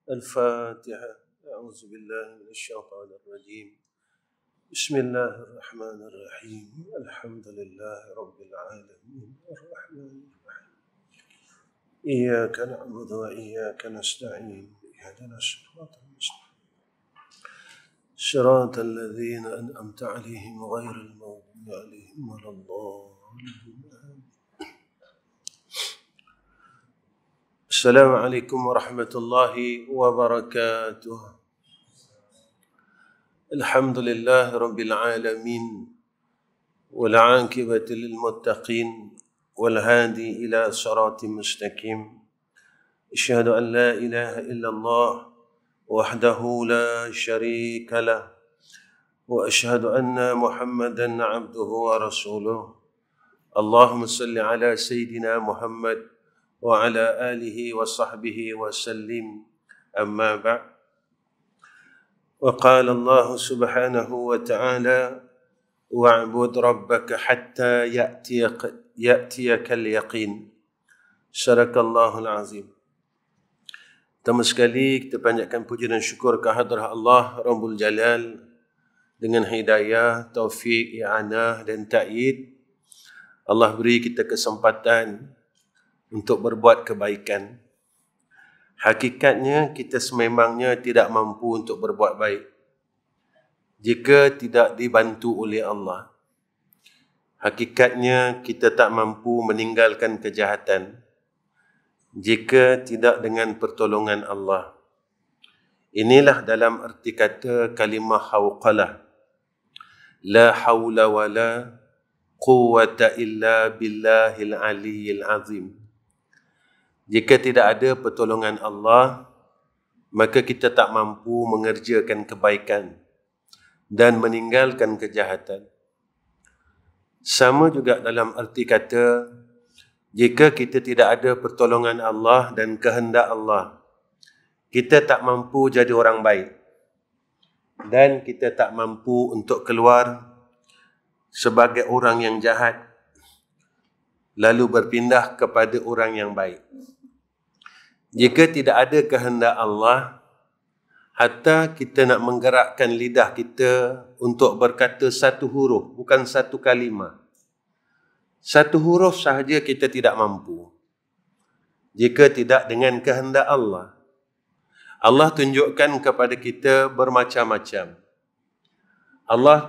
الفاتحة. أعوذ بالله من الشيطان الرجيم. بسم الله الرحمن الرحيم. الحمد لله رب العالمين الرحمن الرحيم إياك نعبد وإياك نستعين اهدنا الصراط المستقيم صراط الذين أنعمت عليهم غير المغضوب عليهم ولا الضالين. السلام عليكم ورحمة الله وبركاته. الحمد لله رب العالمين والعاقبة للمتقين والهادي إلى صراط مستقيم. أشهد أن لا إله إلا الله وحده لا شريك له وأشهد أن محمدا عبده ورسوله. اللهم صل على سيدنا محمد وعلى آله وصحبه وسلم. أما بعد. وقال الله سبحانه وتعالى واعبد ربك حتى يأتيك اليقين. صدق الله العظيم. Pertama sekali kita panjatkan puji dan syukur kehadrat Allah Rabbul Jalal dengan hidayah, taufik, i'anah dan ta'yid. Allah beri kita kesempatan untuk berbuat kebaikan. Hakikatnya kita sememangnya tidak mampu untuk berbuat baik jika tidak dibantu oleh Allah. Hakikatnya kita tak mampu meninggalkan kejahatan jika tidak dengan pertolongan Allah. Inilah dalam arti kata kalimah hawqalah. La hawla wa la quwwata illa billahil aliyyil azim. Jika tidak ada pertolongan Allah, maka kita tak mampu mengerjakan kebaikan dan meninggalkan kejahatan. Sama juga dalam arti kata, jika kita tidak ada pertolongan Allah dan kehendak Allah, kita tak mampu jadi orang baik dan kita tak mampu untuk keluar sebagai orang yang jahat lalu berpindah kepada orang yang baik. Jika tidak ada kehendak Allah, hatta kita nak menggerakkan lidah kita untuk berkata satu huruf, bukan satu kalimah. Satu huruf sahaja kita tidak mampu. Jika tidak dengan kehendak Allah. Allah tunjukkan kepada kita bermacam-macam. Allah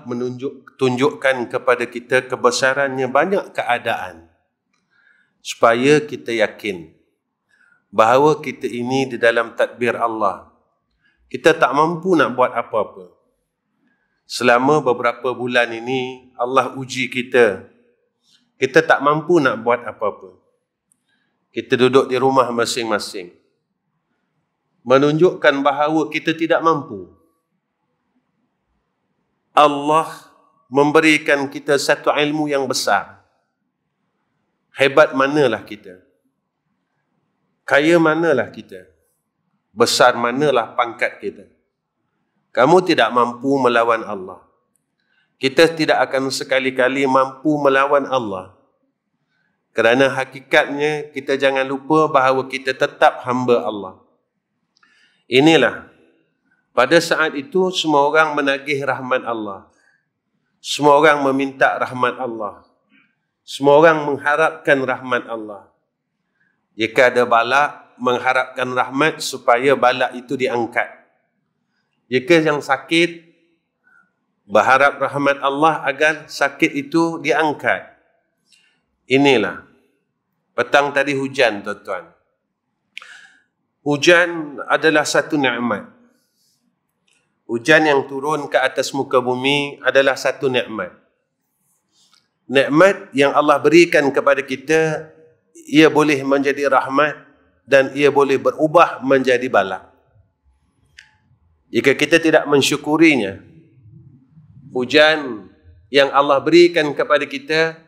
tunjukkan kepada kita kebesarannya banyak keadaan. Supaya kita yakin bahawa kita ini di dalam tadbir Allah. Kita tak mampu nak buat apa-apa. Selama beberapa bulan ini, Allah uji kita. Kita tak mampu nak buat apa-apa. Kita duduk di rumah masing-masing. Menunjukkan bahawa kita tidak mampu. Allah memberikan kita satu ilmu yang besar. Hebat manalah kita. Kaya manalah kita. Besar manalah pangkat kita. Kamu tidak mampu melawan Allah. Kita tidak akan sekali-kali mampu melawan Allah. Kerana hakikatnya kita jangan lupa bahawa kita tetap hamba Allah. Inilah. Pada saat itu semua orang menagih rahmat Allah. Semua orang meminta rahmat Allah. Semua orang mengharapkan rahmat Allah. Jika ada bala, mengharapkan rahmat supaya bala itu diangkat. Jika yang sakit, berharap rahmat Allah agar sakit itu diangkat. Inilah. Petang tadi hujan, tuan-tuan. Hujan adalah satu nikmat. Hujan yang turun ke atas muka bumi adalah satu nikmat. Nikmat yang Allah berikan kepada kita, ia boleh menjadi rahmat dan ia boleh berubah menjadi bala. Jika kita tidak mensyukurinya, hujan yang Allah berikan kepada kita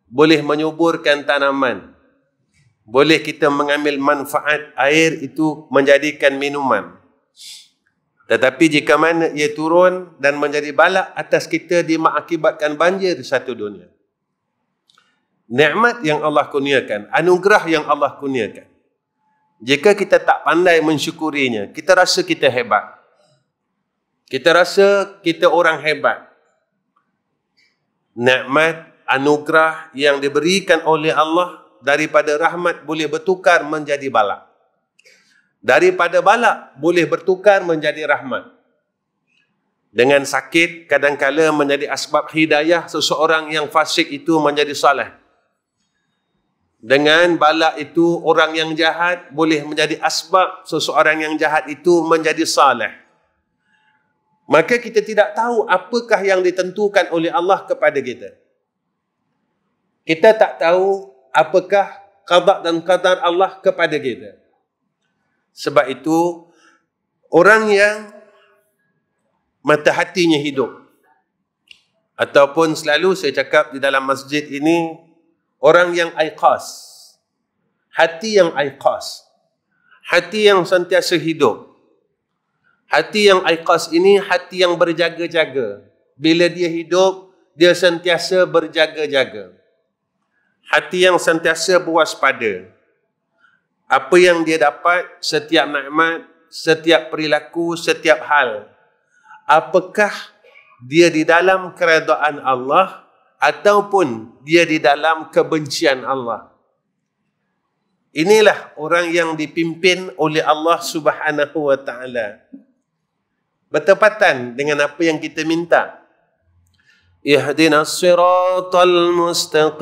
boleh menyuburkan tanaman. Boleh kita mengambil manfaat air itu menjadikan minuman. Tetapi jika mana ia turun dan menjadi bala atas kita, dia mengakibatkan banjir di satu dunia. Nikmat yang Allah kurniakan, anugerah yang Allah kurniakan. Jika kita tak pandai mensyukurinya, kita rasa kita hebat. Kita rasa kita orang hebat. Nikmat, anugerah yang diberikan oleh Allah daripada rahmat boleh bertukar menjadi balak. Daripada balak boleh bertukar menjadi rahmat. Dengan sakit kadang-kala menjadi asbab hidayah seseorang yang fasik itu menjadi saleh. Dengan balak itu orang yang jahat boleh menjadi asbab seseorang yang jahat itu menjadi saleh. Maka kita tidak tahu apakah yang ditentukan oleh Allah kepada kita. Kita tak tahu apakah qada dan qadar Allah kepada kita. Sebab itu orang yang mata hatinya hidup, ataupun selalu saya cakap di dalam masjid ini, orang yang aiqas, hati yang aiqas, hati yang sentiasa hidup. Hati yang aiqas ini hati yang berjaga-jaga. Bila dia hidup, dia sentiasa berjaga-jaga. Hati yang sentiasa berwaspada. Apa yang dia dapat, setiap nikmat, setiap perilaku, setiap hal, apakah dia di dalam keredaan Allah ataupun dia di dalam kebencian Allah. Inilah orang yang dipimpin oleh Allah Subhanahu wa taala. Bertepatan dengan apa yang kita minta. Ihdinas siratal mustaqim,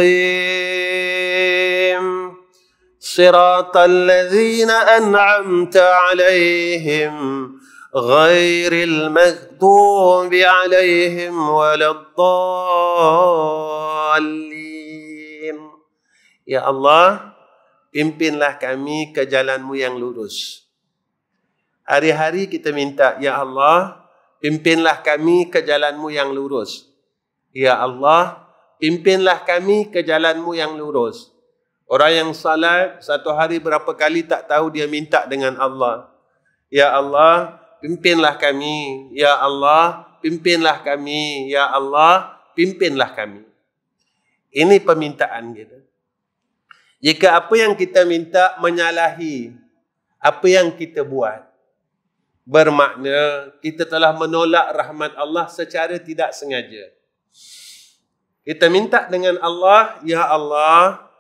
siratal ladzina an'amta 'alaihim, ghairil maghdubi 'alaihim waladdallin. Ya Allah, pimpinlah kami ke jalan-Mu yang lurus. Hari-hari kita minta, Ya Allah, pimpinlah kami ke jalan-Mu yang lurus. Ya Allah, pimpinlah kami ke jalan-Mu yang lurus. Orang yang salat, satu hari berapa kali tak tahu dia minta dengan Allah. Ya Allah, pimpinlah kami. Ya Allah, pimpinlah kami. Ya Allah, pimpinlah kami. Ini permintaan kita. Jika apa yang kita minta menyalahi apa yang kita buat, bermakna kita telah menolak rahmat Allah secara tidak sengaja. Kita minta dengan Allah, Ya Allah,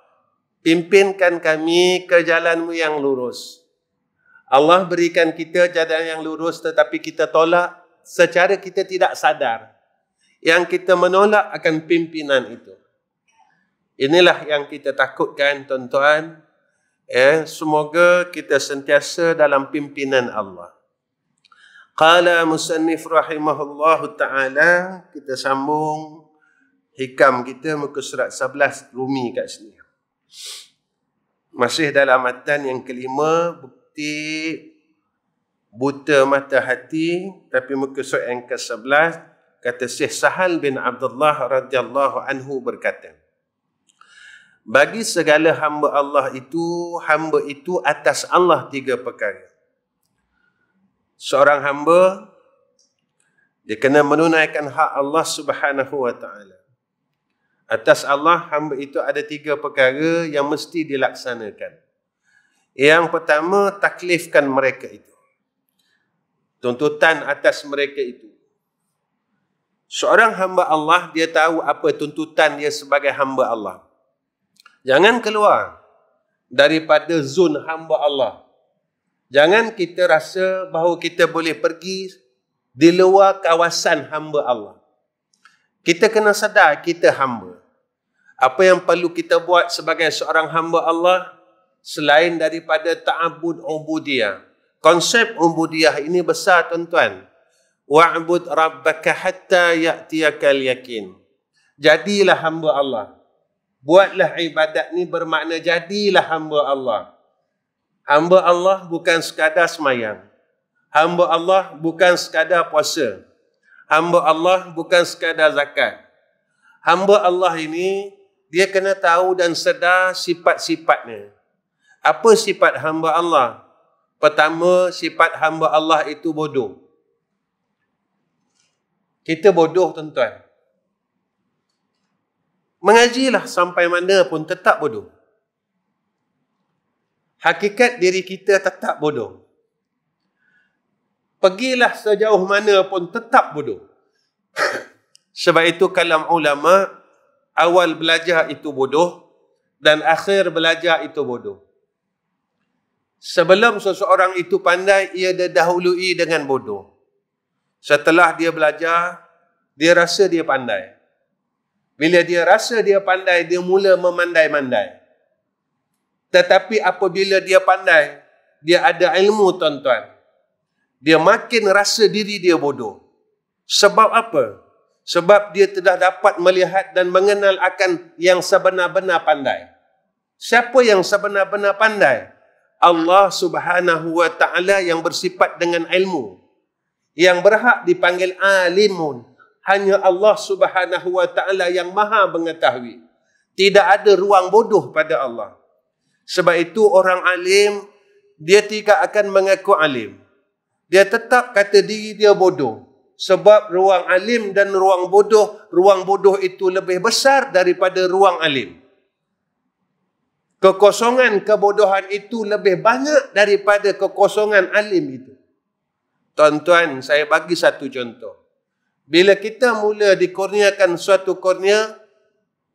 pimpinkan kami ke jalan-Mu yang lurus. Allah berikan kita jalan yang lurus tetapi kita tolak secara kita tidak sadar. Yang kita menolak akan pimpinan itu. Inilah yang kita takutkan, tuan-tuan. Semoga kita sentiasa dalam pimpinan Allah. Qala musannif rahimahullahu ta'ala, kita sambung hikam kita muka surat 11 Rumi kat sini. Masih dalam matan yang kelima, bukti buta mata hati, tapi muka surat yang ke-11, kata Syekh Sahal bin Abdullah radhiyallahu anhu berkata, bagi segala hamba Allah itu, hamba itu atas Allah 3 perkara. Seorang hamba, dia kena menunaikan hak Allah Subhanahu wa ta'ala. Atas Allah, hamba itu ada 3 perkara yang mesti dilaksanakan. Yang pertama, taklifkan mereka itu. Tuntutan atas mereka itu. Seorang hamba Allah, dia tahu apa tuntutan dia sebagai hamba Allah. Jangan keluar daripada zon hamba Allah. Jangan kita rasa bahawa kita boleh pergi di luar kawasan hamba Allah. Kita kena sedar kita hamba. Apa yang perlu kita buat sebagai seorang hamba Allah selain daripada ta'abud ubudiyah. Konsep ubudiyah ini besar, tuan-tuan. Wa'bud rabbaka hatta ya'tiyakal yakin. Jadilah hamba Allah. Buatlah ibadat ni bermakna jadilah hamba Allah. Hamba Allah bukan sekadar semayang. Hamba Allah bukan sekadar puasa. Hamba Allah bukan sekadar zakat. Hamba Allah ini, dia kena tahu dan sedar sifat-sifatnya. Apa sifat hamba Allah? Pertama, sifat hamba Allah itu bodoh. Kita bodoh, tuan-tuan. Mengajilah sampai mana pun tetap bodoh. hakikat diri kita tetap bodoh. Pergilah sejauh mana pun tetap bodoh. Sebab itu kalam ulama, awal belajar itu bodoh dan akhir belajar itu bodoh. Sebelum seseorang itu pandai, ia didahului dengan bodoh. Setelah dia belajar, dia rasa dia pandai. Bila dia rasa dia pandai, dia mula memandai-mandai. Tetapi apabila dia pandai, dia ada ilmu, tuan-tuan, dia makin rasa diri dia bodoh. Sebab apa? Sebab dia telah dapat melihat dan mengenal akan yang sebenar-benar pandai. Siapa yang sebenar-benar pandai? Allah Subhanahu wa Ta'ala yang bersifat dengan ilmu. Yang berhak dipanggil alimun. Hanya Allah Subhanahu wa Ta'ala yang maha mengetahui. Tidak ada ruang bodoh pada Allah. Sebab itu orang alim, dia tidak akan mengaku alim. Dia tetap kata diri dia bodoh. Sebab ruang alim dan ruang bodoh itu lebih besar daripada ruang alim. Kekosongan kebodohan itu lebih banyak daripada kekosongan alim itu. Tuan-tuan, saya bagi satu contoh. Bila kita mula dikurniakan suatu kurnia,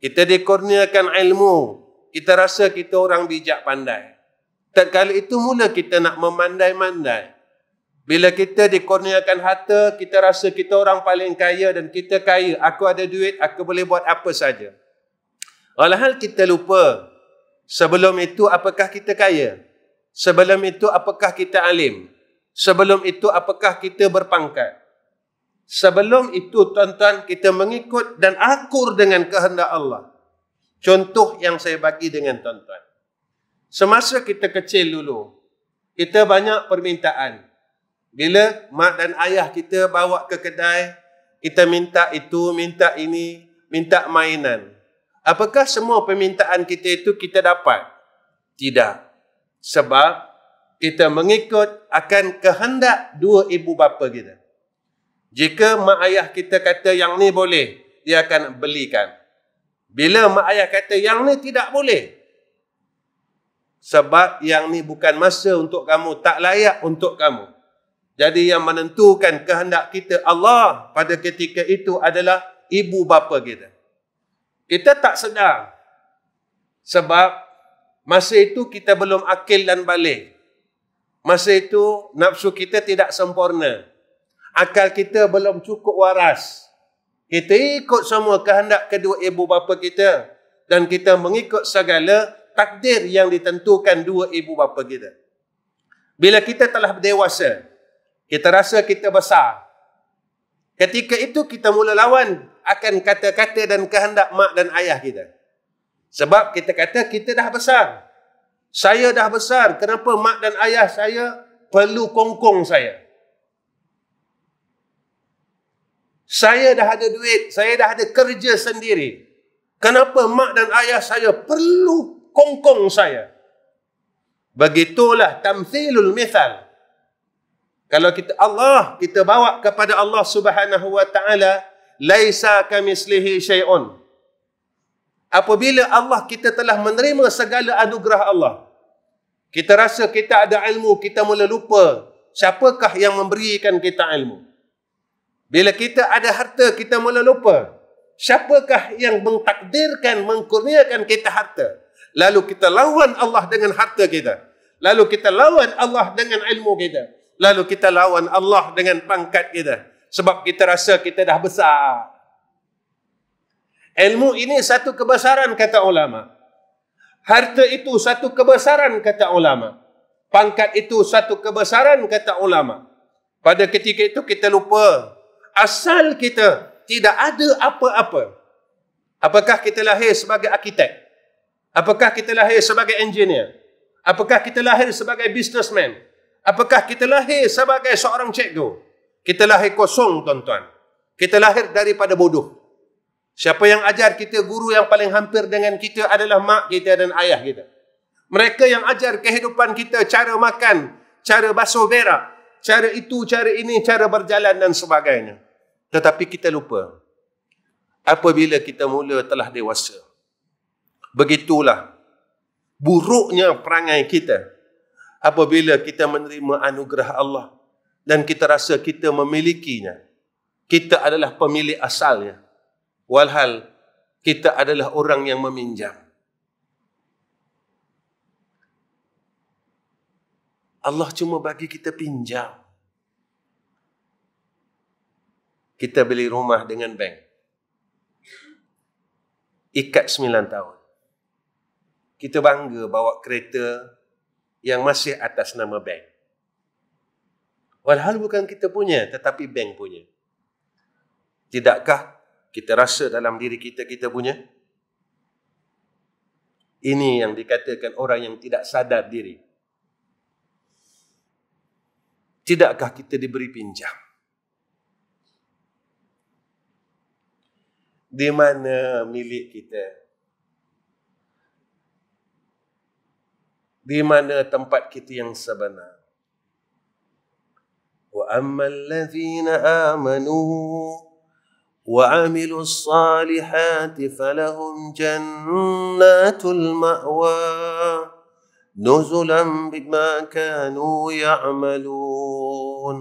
kita dikurniakan ilmu, kita rasa kita orang bijak pandai. Tatkala itu mula kita nak memandai-mandai. Bila kita dikurniakan harta, kita rasa kita orang paling kaya dan kita kaya. Aku ada duit, aku boleh buat apa saja. Walhal kita lupa, sebelum itu apakah kita kaya? Sebelum itu apakah kita alim? Sebelum itu apakah kita berpangkat? Sebelum itu, tuan-tuan, kita mengikut dan akur dengan kehendak Allah. Contoh yang saya bagi dengan tuan-tuan. Semasa kita kecil dulu, kita banyak permintaan. Bila mak dan ayah kita bawa ke kedai, kita minta itu, minta ini, minta mainan. Apakah semua permintaan kita itu kita dapat? Tidak. Sebab kita mengikut akan kehendak dua ibu bapa kita. Jika mak ayah kita kata yang ni boleh, dia akan belikan. Bila mak ayah kata yang ni tidak boleh, sebab yang ni bukan masa untuk kamu, tak layak untuk kamu. Jadi yang menentukan kehendak kita Allah pada ketika itu adalah ibu bapa kita. Kita tak sedar. Sebab masa itu kita belum akil dan balik. Masa itu nafsu kita tidak sempurna. Akal kita belum cukup waras. Kita ikut semua kehendak kedua ibu bapa kita. Dan kita mengikut segala takdir yang ditentukan dua ibu bapa kita. Bila kita telah dewasa, kita rasa kita besar. Ketika itu kita mula lawan akan kata-kata dan kehendak mak dan ayah kita. Sebab kita kata kita dah besar. Saya dah besar. Kenapa mak dan ayah saya perlu kongkong saya? Saya dah ada duit. Saya dah ada kerja sendiri. Kenapa mak dan ayah saya perlu kongkong saya? Begitulah tamthilul mithal. Kalau kita kita bawa kepada Allah Subhanahu wa Ta'ala, laisa kamislihi syai'un. Apabila Allah kita telah menerima segala anugerah Allah, kita rasa kita ada ilmu, kita mula lupa siapakah yang memberikan kita ilmu. Bila kita ada harta, kita mula lupa siapakah yang mentakdirkan, mengkurniakan kita harta. Lalu kita lawan Allah dengan harta kita. Lalu kita lawan Allah dengan ilmu kita. Lalu kita lawan Allah dengan pangkat kita. Sebab kita rasa kita dah besar. Ilmu ini satu kebesaran, kata ulama. Harta itu satu kebesaran, kata ulama. Pangkat itu satu kebesaran, kata ulama. Pada ketika itu kita lupa. Asal kita tidak ada apa-apa. Apakah kita lahir sebagai arkitek? Apakah kita lahir sebagai engineer? Apakah kita lahir sebagai businessman? Apakah kita lahir sebagai seorang cikgu? Kita lahir kosong, tuan-tuan. Kita lahir daripada bodoh. Siapa yang ajar kita, guru yang paling hampir dengan kita adalah mak kita dan ayah kita. Mereka yang ajar kehidupan kita, cara makan, cara basuh berak, cara itu, cara ini, cara berjalan dan sebagainya. Tetapi kita lupa. Apabila kita mula telah dewasa, begitulah buruknya perangai kita. apabila kita menerima anugerah Allah dan kita rasa kita memilikinya, kita adalah pemilik asalnya, walhal kita adalah orang yang meminjam. Allah cuma bagi kita pinjam. Kita beli rumah dengan bank, ikat 9 tahun. Kita bangga bawa kereta yang masih atas nama bank. Walhal bukan kita punya, tetapi bank punya. Tidakkah kita rasa dalam diri kita, kita punya? Ini yang dikatakan orang yang tidak sadar diri. Tidakkah kita diberi pinjam? Di mana milik kita? Di mana tempat kita yang sebenar? Wa ammal ladzina amanu wa amilus salihati falahum jannatul ma'wa nuzulan bima kanu ya'malun.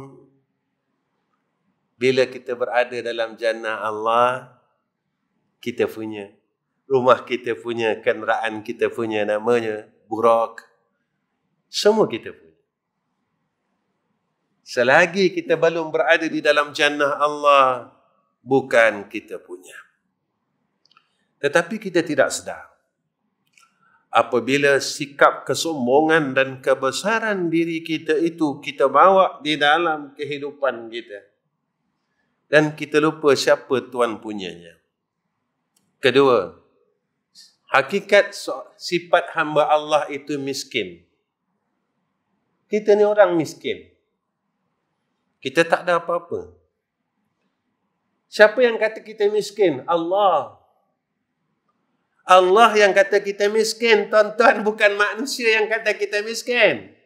Bila kita berada dalam jannah Allah, kita punya rumah, kita punya kenderaan, kita punya namanya burak, semua kita punya. Selagi kita belum berada di dalam jannah Allah, bukan kita punya. Tetapi kita tidak sedar apabila sikap kesombongan dan kebesaran diri kita itu kita bawa di dalam kehidupan kita, dan kita lupa siapa Tuan punyanya. Kedua, hakikat sifat hamba Allah itu miskin. Kita ni orang miskin. Kita tak ada apa-apa. Siapa yang kata kita miskin? Allah. Allah yang kata kita miskin, tuan-tuan, bukan manusia yang kata kita miskin.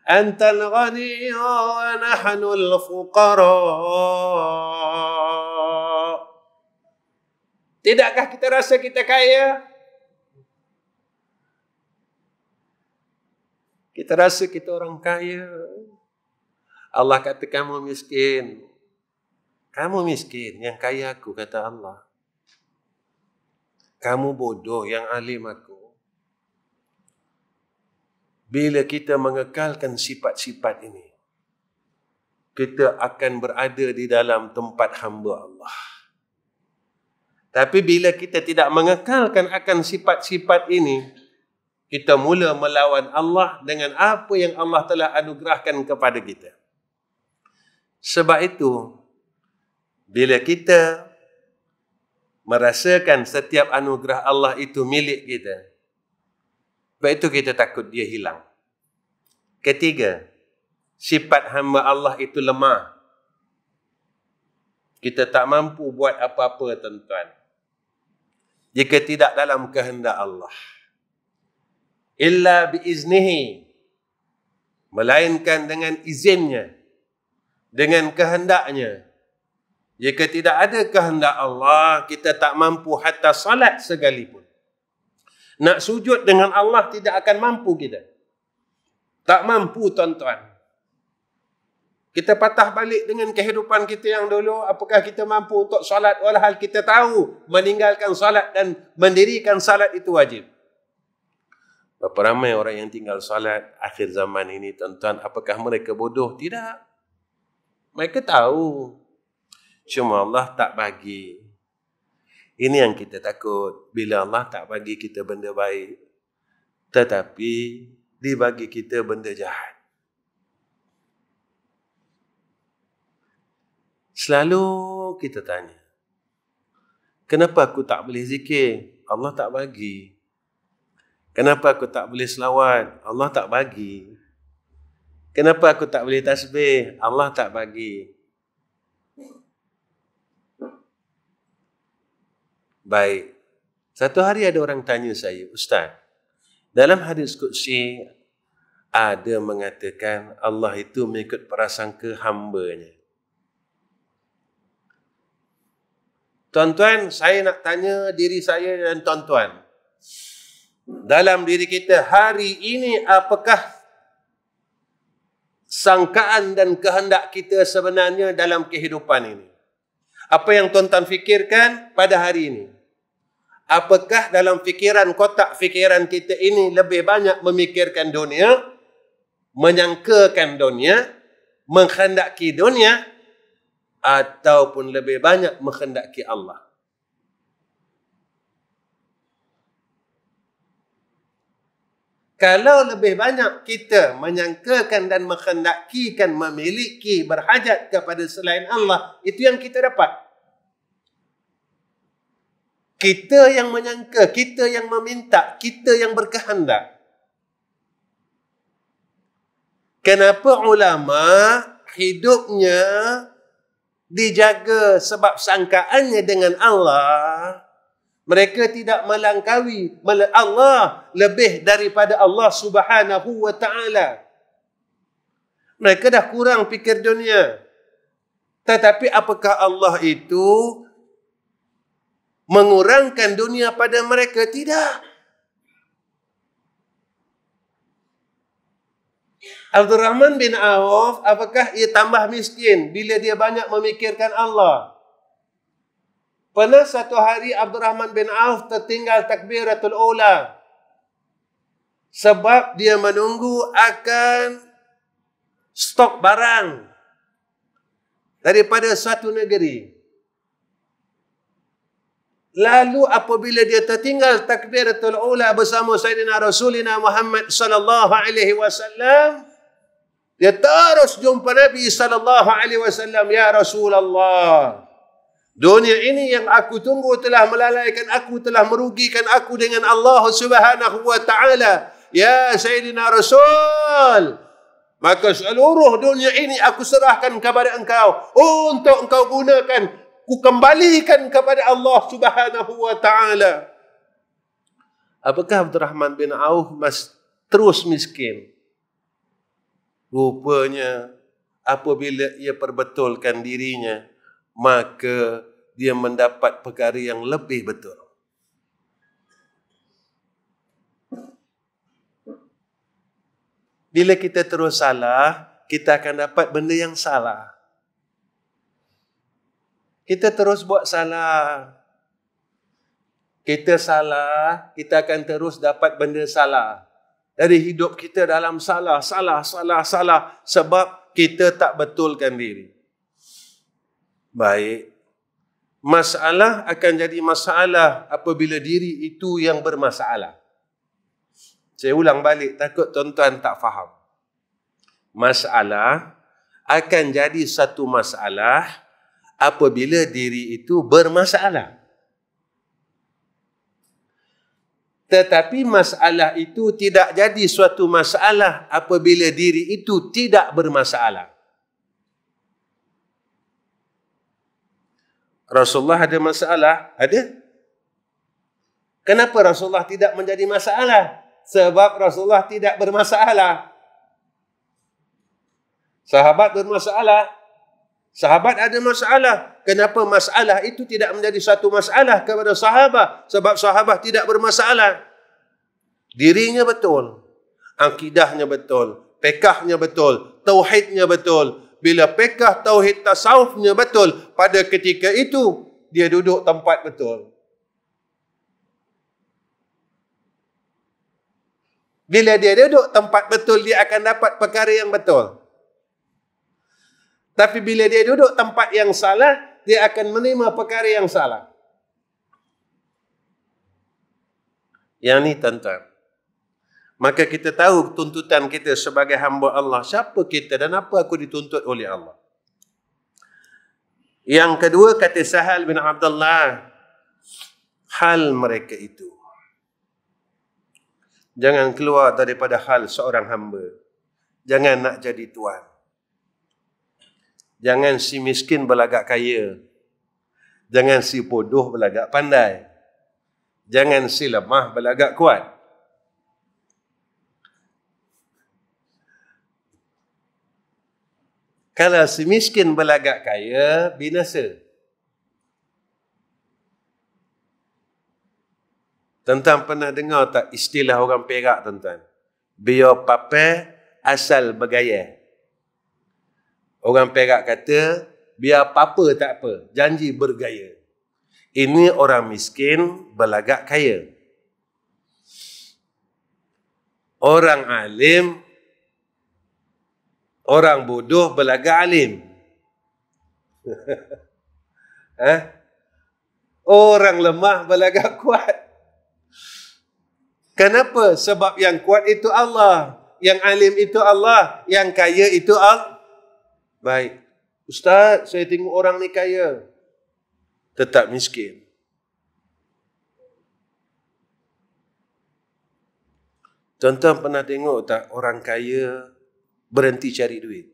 Antal ghani wa nahnul fuqara. Tidakkah kita rasa kita kaya? Kita rasa kita orang kaya. Allah kata kamu miskin. Kamu miskin, yang kaya aku, kata Allah. Kamu bodoh, yang alim aku. Bila kita mengekalkan sifat-sifat ini, kita akan berada di dalam tempat hamba Allah. Tapi bila kita tidak mengekalkan akan sifat-sifat ini, kita mula melawan Allah dengan apa yang Allah telah anugerahkan kepada kita. Sebab itu, bila kita merasakan setiap anugerah Allah itu milik kita, sebab itu kita takut dia hilang. Ketiga, sifat hamba Allah itu lemah. Kita tak mampu buat apa-apa, tuan-tuan, jika tidak dalam kehendak Allah. Illa biiznihi, melainkan dengan izinnya, dengan kehendaknya. Jika tidak ada kehendak Allah, kita tak mampu hatta salat sekalipun. Nak sujud dengan Allah tidak akan mampu kita. Tak mampu, tuan-tuan. Kita patah balik dengan kehidupan kita yang dulu. Apakah kita mampu untuk salat? Walhal kita tahu meninggalkan salat dan mendirikan salat itu wajib. Berapa ramai orang yang tinggal salat akhir zaman ini, tuan-tuan. Apakah mereka bodoh? Tidak. Mereka tahu. Cuma Allah tak bagi. Ini yang kita takut. Bila Allah tak bagi kita benda baik, tetapi dibagi kita benda jahat. Selalu kita tanya, kenapa aku tak boleh zikir? Allah tak bagi. Kenapa aku tak boleh selawat? Allah tak bagi. Kenapa aku tak boleh tasbih? Allah tak bagi. Baik. Satu hari ada orang tanya saya, Ustaz, dalam hadis Qudsi ada mengatakan Allah itu mengikut prasangka hamba-Nya. Tuan-tuan, saya nak tanya diri saya dan tuan-tuan. Dalam diri kita hari ini, apakah sangkaan dan kehendak kita sebenarnya dalam kehidupan ini? Apa yang tuan-tuan fikirkan pada hari ini? Apakah dalam fikiran, kotak fikiran kita ini lebih banyak memikirkan dunia, menyangkakan dunia, menghendaki dunia, ataupun lebih banyak menghendaki Allah? Kalau lebih banyak kita menyangkakan dan menghendakikan, memiliki, berhajat kepada selain Allah, itu yang kita dapat. Kita yang menyangka, kita yang meminta, kita yang berkehendak. Kenapa ulama hidupnya dijaga sebab sangkaannya dengan Allah? Mereka tidak melangkaui Allah lebih daripada Allah Subhanahu wa ta'ala. Mereka dah kurang fikir dunia. Tetapi apakah Allah itu mengurangkan dunia pada mereka? Tidak. Abdurrahman bin Auf, apakah ia tambah miskin bila dia banyak memikirkan Allah? Pernah satu hari Abdurrahman bin Auf tertinggal takbiratul ula sebab dia menunggu akan stok barang daripada suatu negeri. Lalu apabila dia tertinggal takbiratul ula bersama Sayyidina Rasulina Muhammad sallallahu alaihi wasallam, dia terus jumpa Nabi sallallahu alaihi wasallam, "Ya Rasulullah, dunia ini yang aku tunggu telah melalaikan aku, telah merugikan aku dengan Allah Subhanahu wa ta'ala. Ya Sayyidina Rasul, maka seluruh dunia ini aku serahkan kepada engkau untuk engkau gunakan, ku kembalikan kepada Allah Subhanahu wa ta'ala." Apakah Abdurrahman bin Auf terus miskin? Rupanya apabila ia perbetulkan dirinya, maka dia mendapat perkara yang lebih betul. Bila kita terus salah, kita akan dapat benda yang salah. Kita terus buat salah. Kita salah, kita akan terus dapat benda salah. Dari hidup kita dalam salah. Sebab kita tak betulkan diri. Baik. Masalah akan jadi masalah apabila diri itu yang bermasalah. Saya ulang balik, takut tuan-tuan tak faham. Masalah akan jadi satu masalah apabila diri itu bermasalah. Tetapi masalah itu tidak jadi suatu masalah apabila diri itu tidak bermasalah. Rasulullah ada masalah? Ada. Kenapa Rasulullah tidak menjadi masalah? Sebab Rasulullah tidak bermasalah. Sahabat bermasalah. Sahabat ada masalah. Kenapa masalah itu tidak menjadi satu masalah kepada sahabat? Sebab sahabat tidak bermasalah. Dirinya betul. Akidahnya betul. Pekahnya betul. Tauhidnya betul. Bila pekah, tauhid, tasawufnya betul, pada ketika itu, dia duduk tempat betul. Bila dia duduk tempat betul, dia akan dapat perkara yang betul. Tapi bila dia duduk tempat yang salah, dia akan menerima perkara yang salah. Yang ni tuan-tuan. Maka kita tahu tuntutan kita sebagai hamba Allah. Siapa kita dan apa aku dituntut oleh Allah. Yang kedua, kata Sahal bin Abdullah, hal mereka itu. Jangan keluar daripada hal seorang hamba. Jangan nak jadi tuan. Jangan si miskin berlagak kaya. Jangan si bodoh berlagak pandai. Jangan si lemah berlagak kuat. Kalau si miskin berlagak kaya, binasa. Tuan-tuan pernah dengar tak istilah orang Perak, tuan-tuan? Biar papai asal bergaya. Orang Perak kata, biar apa-apa tak apa, janji bergaya. Ini orang miskin berlagak kaya. Orang alim, orang bodoh berlagak alim. Orang lemah berlagak kuat. Kenapa? Sebab yang kuat itu Allah, yang alim itu Allah, yang kaya itu Allah. Baik. Ustaz, saya tengok orang ni kaya, tetap miskin. Tuan-tuan pernah tengok tak orang kaya berhenti cari duit?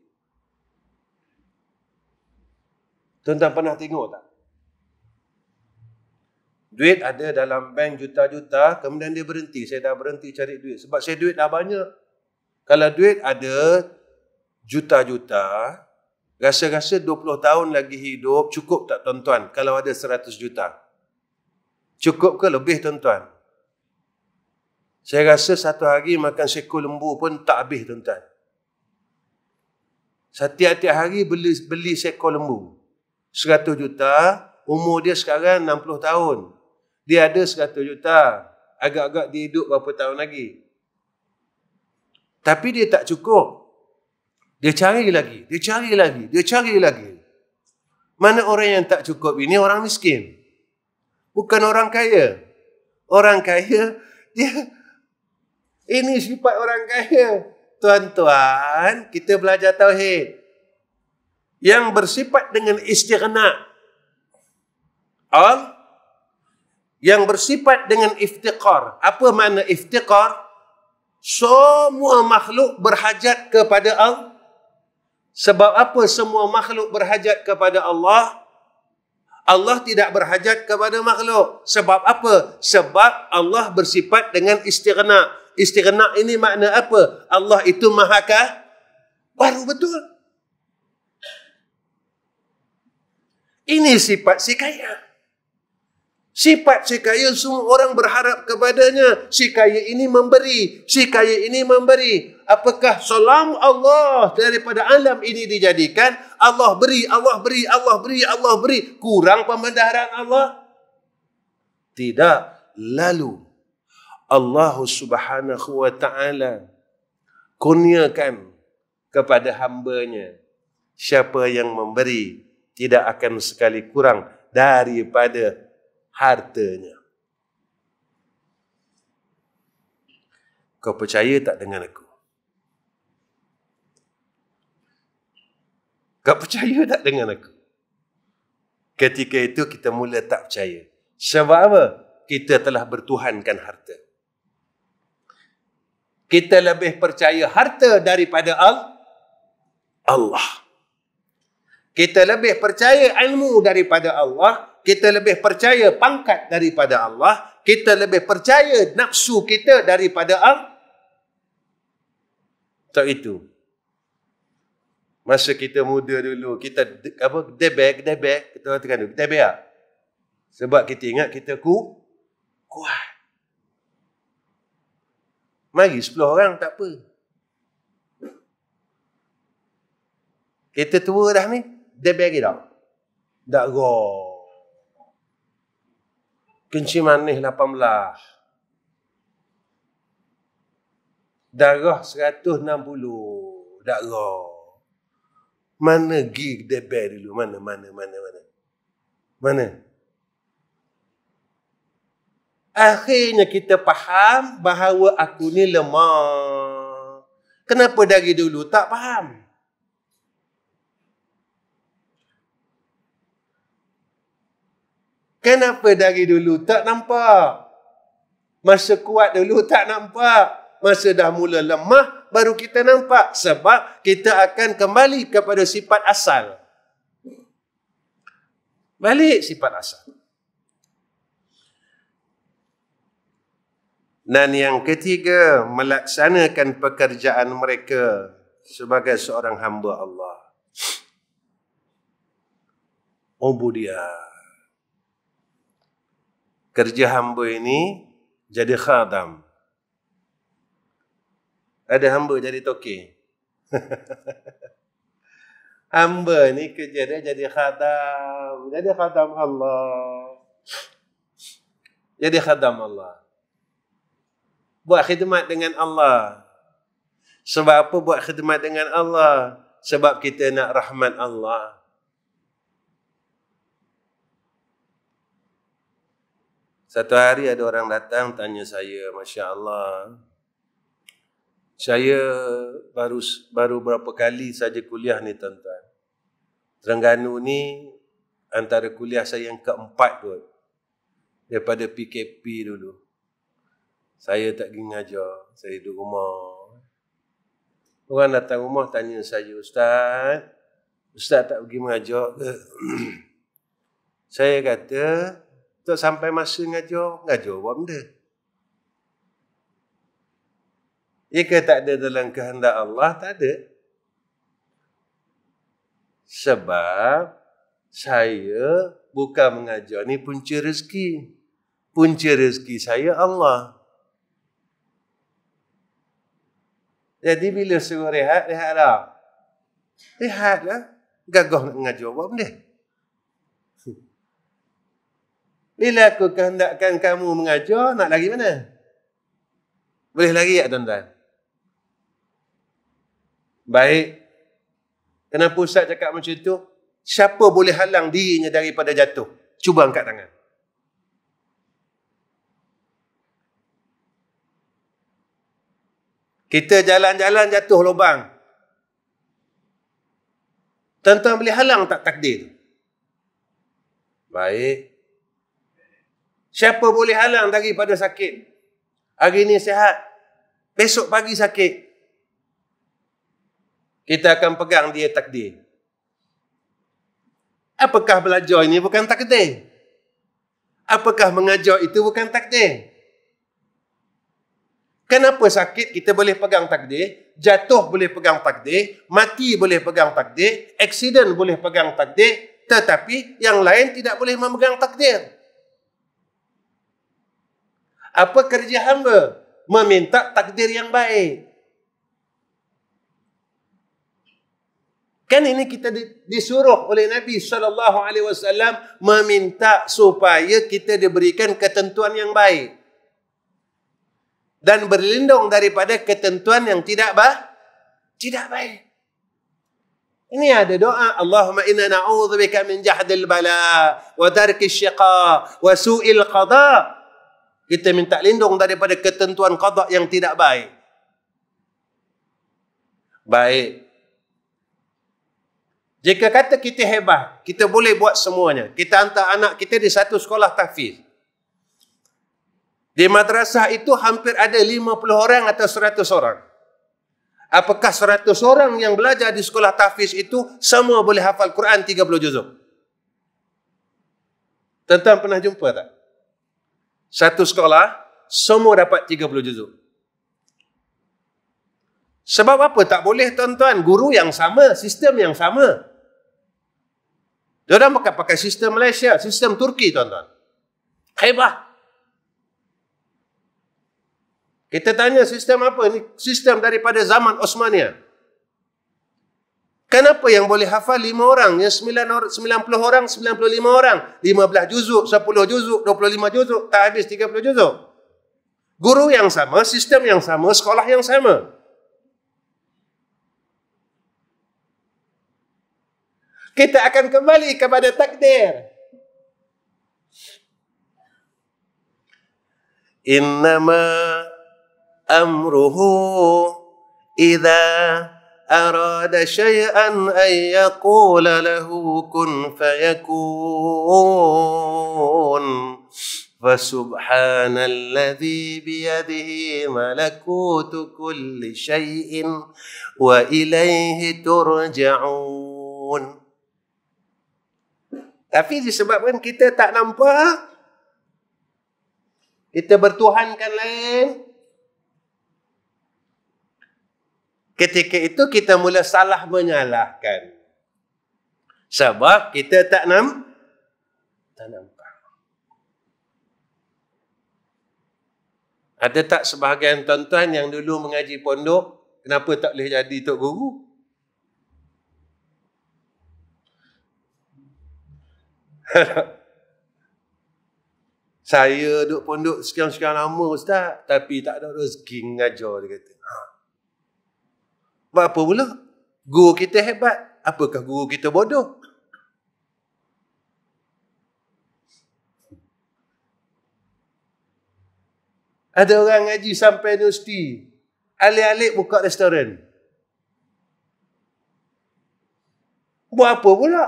Tuan-tuan pernah tengok tak? Duit ada dalam bank juta-juta, kemudian dia berhenti. Saya dah berhenti cari duit. Sebab saya duit dah banyak. Kalau duit ada juta-juta, rasa-rasa 20 tahun lagi hidup, cukup tak tuan-tuan? Kalau ada 100 juta. Cukup ke lebih tuan-tuan? Saya rasa satu hari makan seekor lembu pun tak habis tuan-tuan. Setiap-tiap hari beli seekor lembu. 100 juta, umur dia sekarang 60 tahun. Dia ada 100 juta. Agak-agak dia hidup berapa tahun lagi. Tapi dia tak cukup. Dia cari lagi, dia cari lagi, dia cari lagi. Mana orang yang tak cukup ini? Orang miskin. Bukan orang kaya. Orang kaya, ini sifat orang kaya. Tuan-tuan, kita belajar tauhid. Yang bersifat dengan istighna. Yang bersifat dengan iftiqar. Apa makna iftiqar? Semua makhluk berhajat kepada Allah. Sebab apa semua makhluk berhajat kepada Allah? Allah tidak berhajat kepada makhluk. Sebab apa? Sebab Allah bersifat dengan istighna. Istighna ini makna apa? Allah itu maha kaya. Baru betul. Ini sifat si kaya. Sifat si kaya semua orang berharap kepadanya. Si kaya ini memberi. Si kaya ini memberi. Apakah salam Allah daripada alam ini dijadikan? Allah beri, Allah beri, Allah beri, Allah beri. Kurang pembendaharaan Allah? Tidak. Lalu Allah subhanahu wa ta'ala kurniakan kepada hambanya. Siapa yang memberi tidak akan sekali kurang daripada hartanya. Kau percaya tak dengan aku? Kau percaya tak dengan aku? Ketika itu kita mula tak percaya. Sebab apa? Kita telah bertuhankan harta. Kita lebih percaya harta daripada Allah. Kita lebih percaya ilmu daripada Allah. Kita lebih percaya pangkat daripada Allah. Kita lebih percaya nafsu kita daripada Allah. Tak itu. Masa kita muda dulu, kita debek, kita katakan dulu, debek tak? Sebab kita ingat kita kuat. Mari 10 orang, tak apa. Kita tua dah ni, debek lagi tak? Tak go. Kencing manis 18. Darah 160. Darah. Mana gig debel dulu? Mana? Akhirnya kita faham bahawa aku ni lemah. Kenapa dari dulu tak faham? Kenapa dari dulu tak nampak? Masa kuat dulu tak nampak. Masa dah mula lemah, baru kita nampak. Sebab kita akan kembali kepada sifat asal. Balik sifat asal. Dan yang ketiga, melaksanakan pekerjaan mereka sebagai seorang hamba Allah. Ubudiyah. Kerja hamba ini jadi khadam. Ada hamba jadi toke. Hamba ni kerja dia jadi khadam. Jadi khadam Allah. Jadi khadam Allah. Buat khidmat dengan Allah. Sebab apa buat khidmat dengan Allah? Sebab kita nak rahmat Allah. Satu hari ada orang datang tanya saya, Masya Allah, saya baru berapa kali saja kuliah ni tuan-tuan. Terengganu ni antara kuliah saya yang keempat kot. Daripada PKP dulu. Saya tak pergi ngajar, saya duduk rumah. Orang datang rumah tanya saya, Ustaz tak pergi mengajar ke? Saya kata, tak sampai masa ngajar buat benda. Jika tak ada dalam kehendak Allah, tak ada. Sebab saya bukan mengajar ni punca rezeki. Punca rezeki saya Allah. Jadi bila suruh rehat, rehatlah. Rehatlah. Gagah nak mengajar buat benda. Bila aku kehendakkan kamu mengajar, nak lari mana? Boleh lari tak tuan-tuan? Baik. Kenapa Ustaz cakap macam tu? Siapa boleh halang dirinya daripada jatuh? Cuba angkat tangan. Kita jalan-jalan jatuh lubang. Tuan-tuan boleh halang tak takdir? Baik. Siapa boleh halang daripada sakit? Hari ni sihat, besok pagi sakit. Kita akan pegang dia takdir. Apakah belajar ini bukan takdir? Apakah mengajar itu bukan takdir? Kenapa sakit kita boleh pegang takdir, jatuh boleh pegang takdir, mati boleh pegang takdir, aksiden boleh pegang takdir, tetapi yang lain tidak boleh memegang takdir? Apa kerja hamba? Meminta takdir yang baik. Kan ini kita disuruh oleh Nabi SAW meminta supaya kita diberikan ketentuan yang baik. Dan berlindung daripada ketentuan yang tidak baik. Ini ada doa, Allahumma inna na'udzubika min jahdil bala wa darkis syiqa wa su'il qada. Kita minta lindung daripada ketentuan qada yang tidak baik. Baik. Jika kata kita hebat, kita boleh buat semuanya. Kita hantar anak kita di satu sekolah tahfiz. Di madrasah itu hampir ada 50 orang atau 100 orang. Apakah 100 orang yang belajar di sekolah tahfiz itu semua boleh hafal Quran 30 juzuk? Tuan-tuan pernah jumpa tak? Satu sekolah, semua dapat 30 juzuk. Sebab apa tak boleh tuan-tuan? Guru yang sama, sistem yang sama. Diorang pakai sistem Malaysia, sistem Turki tuan-tuan. Hebat. Kita tanya sistem apa? Ini sistem daripada zaman Osmania. Kenapa yang boleh hafal 5 orang, yang 90 orang, 95 orang, 15 juzuk, 10 juzuk, 25 juzuk, tak habis 30 juzuk. Guru yang sama, sistem yang sama, sekolah yang sama. Kita akan kembali kepada takdir. Innama amruhu idza arada syai'an ay yaqula lahu kun fayakun. Fasubhanalladzi biyadihi malakutu kulli syai'in wa ilaihi turja'un. Tapi disebabkan kita tak nampak, kita bertuhankan lain, ketika itu kita mula salah menyalahkan. Sebab kita tak nampak. Ada tak sebahagian tuan-tuan yang dulu mengaji pondok, kenapa tak boleh jadi tok guru? Saya duduk pondok sekian-sekian lama ustaz, tapi tak ada rezeki mengajar, dia kata. Buat apa pula? Guru kita hebat, apakah guru kita bodoh? Ada orang ngaji sampai universiti, alik-alik buka restoran. Buat apa pula?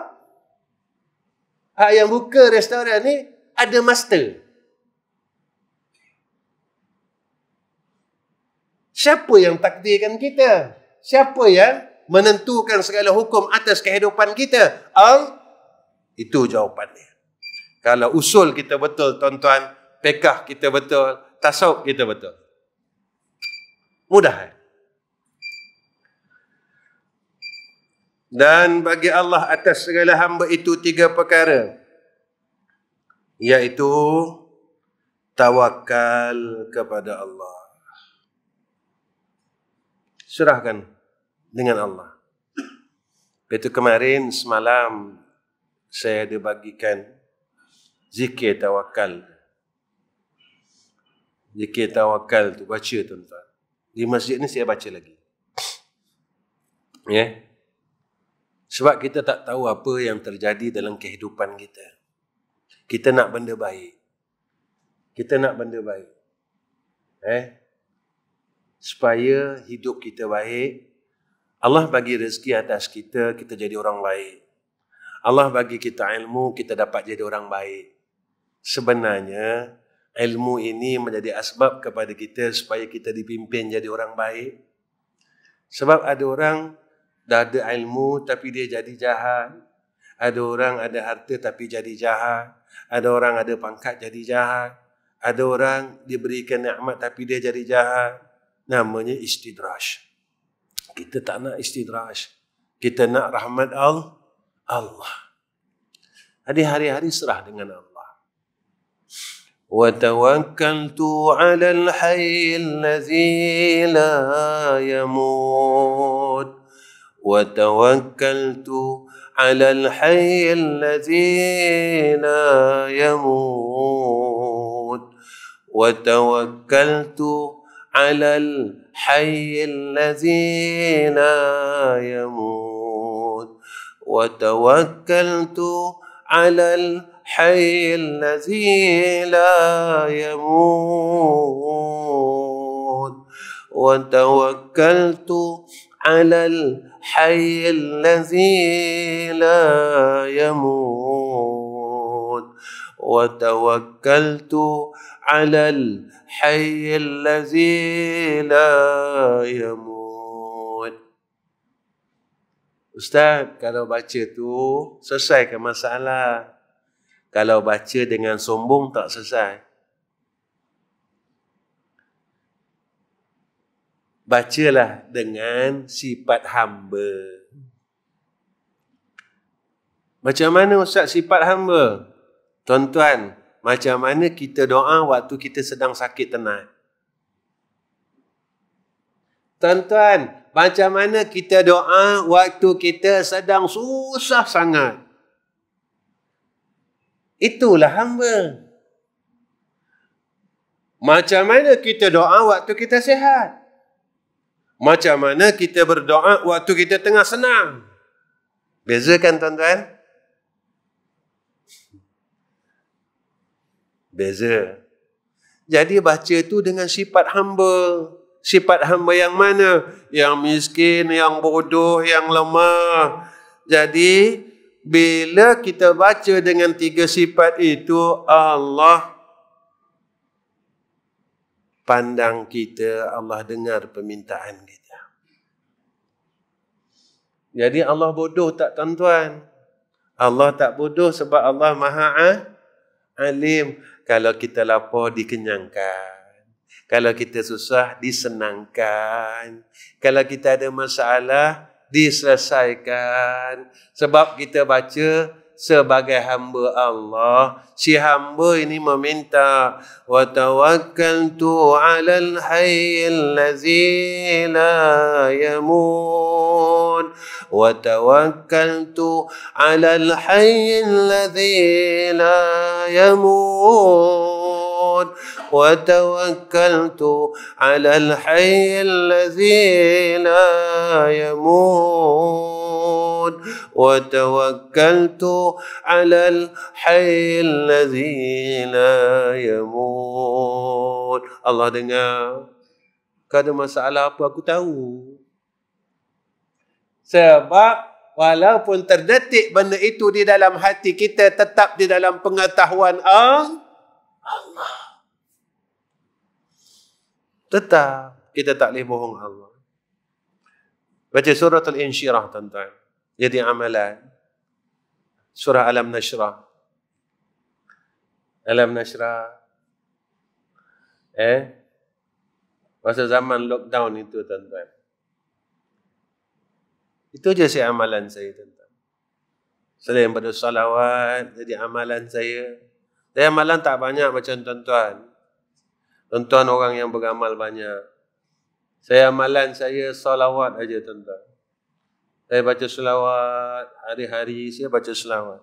Hak yang buka restoran ni ada master. Siapa yang takdirkan kita? Siapa yang menentukan segala hukum atas kehidupan kita? Itu jawapannya. Kalau usul kita betul, tuan-tuan, fiqh kita betul, tasawuf kita betul. Mudah. Dan bagi Allah atas segala hamba itu 3 perkara, iaitu tawakal kepada Allah. Serahkan dengan Allah. Itu kemarin semalam saya ada bagikan zikir tawakal. Zikir tawakal tu baca tuan-tuan. Di masjid ni saya baca lagi. Ya. Sebab kita tak tahu apa yang terjadi dalam kehidupan kita. Kita nak benda baik. Kita nak benda baik. Supaya hidup kita baik, Allah bagi rezeki atas kita, kita jadi orang baik. Allah bagi kita ilmu, kita dapat jadi orang baik. Sebenarnya, ilmu ini menjadi asbab kepada kita supaya kita dipimpin jadi orang baik. Sebab ada orang dah ada ilmu tapi dia jadi jahat. Ada orang ada harta tapi jadi jahat. Ada orang ada pangkat jadi jahat. Ada orang diberikan nikmat tapi dia jadi jahat. Namanya istidraj. Kita tak nak istidraj. Kita nak rahmat Allah. Jadi hari-hari serah dengan Allah. Wa tawakkaltu 'alal hayyil ladzi la yamut. Wa tawakkaltu 'alal hayyil ladzi la yamut. Wa tawakkaltu 'alal hayyil ladzi la yamut. Wa tawakkaltu 'alal hayyil ladzi la yamut. Wa tawakkaltu 'alal hayyil ladzi la yamut. Wa tawakkaltu 'alal hayyil ladzi la yamut. Ustaz, kalau baca tu selesaikan masalah. Kalau baca dengan sombong tak selesai. Bacalah dengan sifat hamba. Macam mana Ustaz sifat hamba? Tuan-tuan, macam mana kita doa waktu kita sedang sakit tenat? Tuan-tuan, macam mana kita doa waktu kita sedang susah sangat? Itulah hamba. Macam mana kita doa waktu kita sihat? Macam mana kita berdoa waktu kita tengah senang? Beza kan tuan-tuan? Beza. Jadi baca tu dengan sifat hamba. Sifat hamba yang mana? Yang miskin, yang bodoh, yang lemah. Jadi bila kita baca dengan 3 sifat itu, Allah pandang kita, Allah dengar permintaan kita. Jadi Allah bodoh tak tuan-tuan? Allah tak bodoh sebab Allah Maha Alim. Kalau kita lapar, dikenyangkan. Kalau kita susah, disenangkan. Kalau kita ada masalah, diselesaikan. Sebab kita baca sebagai hamba Allah. Si hamba ini meminta, wa tawakkaltu 'alal hayyil ladzi la yamut. وتوكلت على الحي الذي لا يموت وتوكلت على الحي الذي لا يموت وتوكلت على الحي الذي لا يموت. Allah dengar. Kau ada masalah apa, aku tahu. Sebab walaupun terdetik benda itu di dalam hati kita, tetap di dalam pengetahuan Allah. Tetap kita tak boleh bohong Allah. Baca surah Al-Insyirah, tuan-tuan. Jadi amalan. Surah Alam Nashrah. Alam Nashrah. Masa zaman lockdown itu, tuan-tuan. Itu je saya amalan saya, tuan-tuan. Selain pada salawat, jadi amalan saya. Saya amalan tak banyak macam tuan-tuan. Tuan-tuan orang yang beramal banyak. Saya amalan saya salawat aja, tuan-tuan. Saya baca salawat, hari-hari saya baca salawat.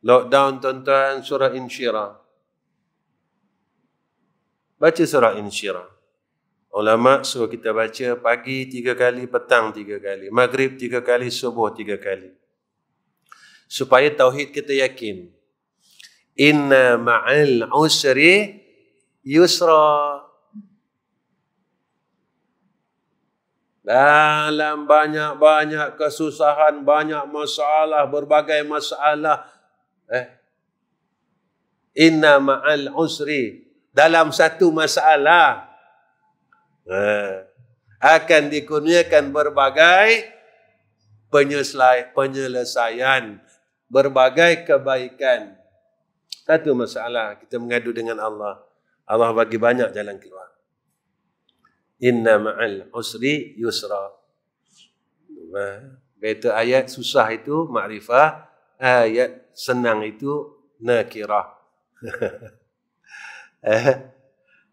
Lockdown, tuan-tuan, surah Insyirah. Baca surah Insyirah. Ulama suruh kita baca pagi 3 kali, petang 3 kali, maghrib 3 kali, subuh 3 kali. Supaya tauhid kita yakin. Inna ma'al usri yusra. Dalam banyak-banyak kesusahan, banyak masalah, berbagai masalah. Inna ma'al usri. Dalam satu masalah akan dikurniakan berbagai penyelesaian, berbagai kebaikan. Satu masalah kita mengadu dengan Allah, Allah bagi banyak jalan keluar. Inna ma'al usri yusra. Kata ayat susah itu makrifah, ayat senang itu nakirah.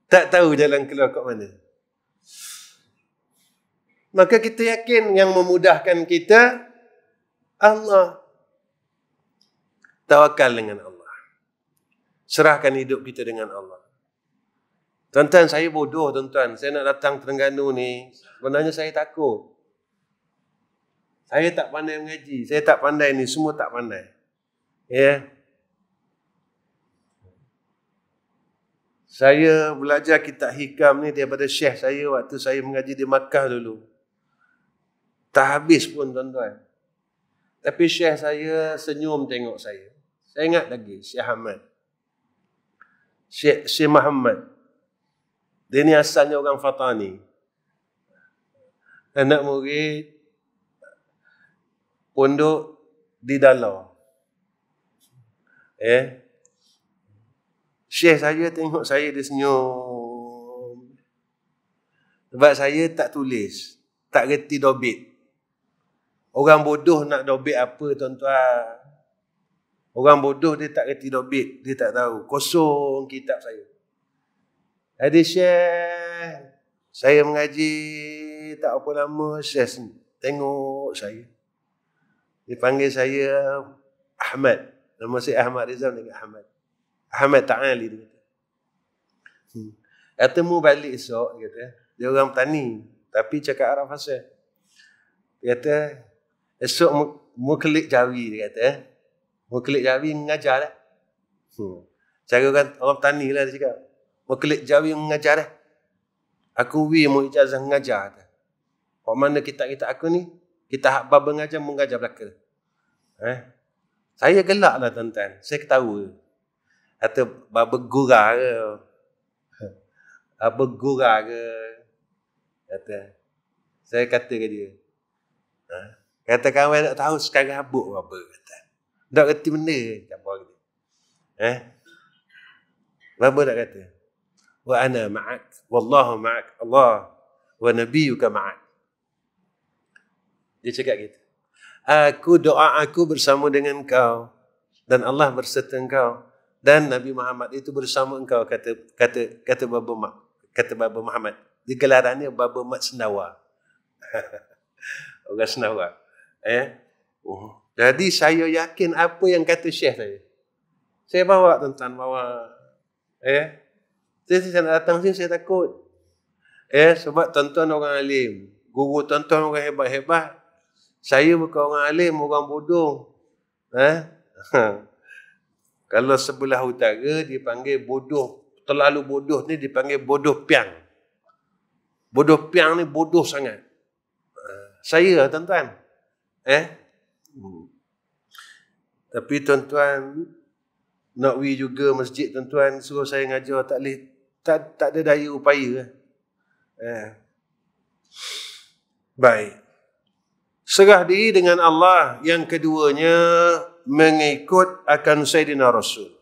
Tak tahu jalan keluar kat mana. Maka kita yakin yang memudahkan kita Allah. Tawakal dengan Allah. Serahkan hidup kita dengan Allah. Tuan-tuan, saya bodoh, tuan-tuan. Saya nak datang Terengganu ni. Sebenarnya saya takut. Saya tak pandai mengaji. Saya tak pandai ni. Semua tak pandai. Ya. Saya belajar kitab hikam ni daripada syekh saya waktu saya mengaji di Makkah dulu. Tak habis pun, tuan-tuan. Tapi syekh saya senyum tengok saya. Saya ingat lagi, Syekh Ahmad. Syekh Muhammad. Dia ni asalnya orang Fatani. Anak murid pondok di Dalau. Syekh saya tengok saya, dia senyum. Sebab saya tak tulis, tak reti dobit. Orang bodoh nak dobit apa, tuan-tuan? Orang bodoh dia tak reti dobit, dia tak tahu. Kosong kitab saya. Ada Syekh, saya mengaji tak apa lama, Syekh tengok saya. Dia panggil saya Ahmad. Nama saya Ahmad Rizal dengan Ahmad. Ahmad Ta'ali dia kata. Kata mu balik esok, dia kata. Dia orang petani, tapi cakap Arab fasih. Dia kata, esok mu kelik jawi, dia kata. Mu kelik jawi mengajar lah. Cara orang petani lah dia cakap. Mu kelik jawi mengajar lah. Aku mu ijazah mengajar. Kok mana kitab-kitab aku ni? Kita hak bab mengajar belaka. Saya gelak lah, tuan-tuan. Saya ketawa. Kata, bab gurah ke? Apa gurah ke? Kata. Saya kata ke dia. Kata kawan tak tahu sekarang habuk apa. Kata. Tak kerti benda. Tak apa kata. Apa tak kata? Wa ana ma'ak. Wallahu ma'ak. Allah wa nabiyuka ma'ak. Dia cakap gitu. Doa aku bersama dengan kau. Dan Allah berserta engkau. Dan Nabi Muhammad itu bersama engkau, kata Baba Muhammad. Di gelarannya Baba Mat Sendawa. Orang Sarawak. Jadi saya yakin apa yang kata Syekh saya. Saya bawa tuan-tuan, bawa. Saya nak datang sini saya takut. Sebab tuan-tuan orang alim. Guru tuan-tuan orang hebat-hebat. Saya bukan orang alim, orang bodoh. Kalau sebelah utara dipanggil bodoh. Terlalu bodoh ni dipanggil bodoh piang. Bodoh piang ni bodoh sangat. Saya tuan-tuan. Tapi tuan-tuan nak pergi juga masjid tuan-tuan suruh saya ngajar tak boleh, tak ada daya upaya. Baik. Serah diri dengan Allah. Yang keduanya mengikut akan Sayyidina Rasul.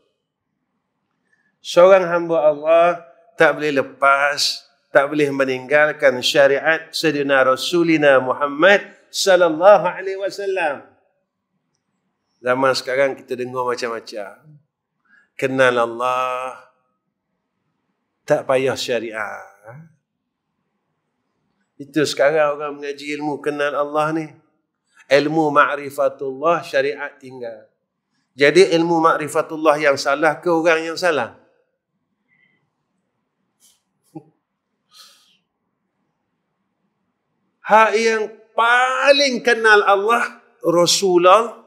Seorang hamba Allah tak boleh lepas, tak boleh meninggalkan syariat Sayyidina Rasulina Muhammad sallallahu alaihi wasallam. Zaman sekarang kita dengar macam-macam. Kenal Allah, tak payah syariat. Itu sekarang orang mengaji ilmu kenal Allah ni. Ilmu ma'rifatullah, syariat tinggal. Jadi ilmu ma'rifatullah yang salah ke orang yang salah? Hak yang paling kenal Allah, Rasulullah.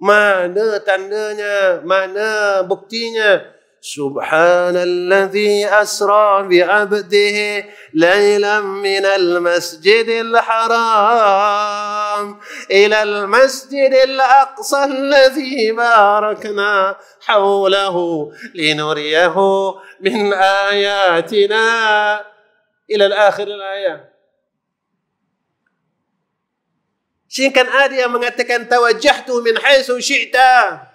Mana tandanya? Mana buktinya? Subhanalladzi asra bi'abdihi laylan minal masjidil haram ilal masjidil aqsa alladzi barakna hawlahu linuriyahu min ayatina ila akhir al-ayah. Sehingga ada yang mengatakan tawajjahtu min haitsu syi'ta.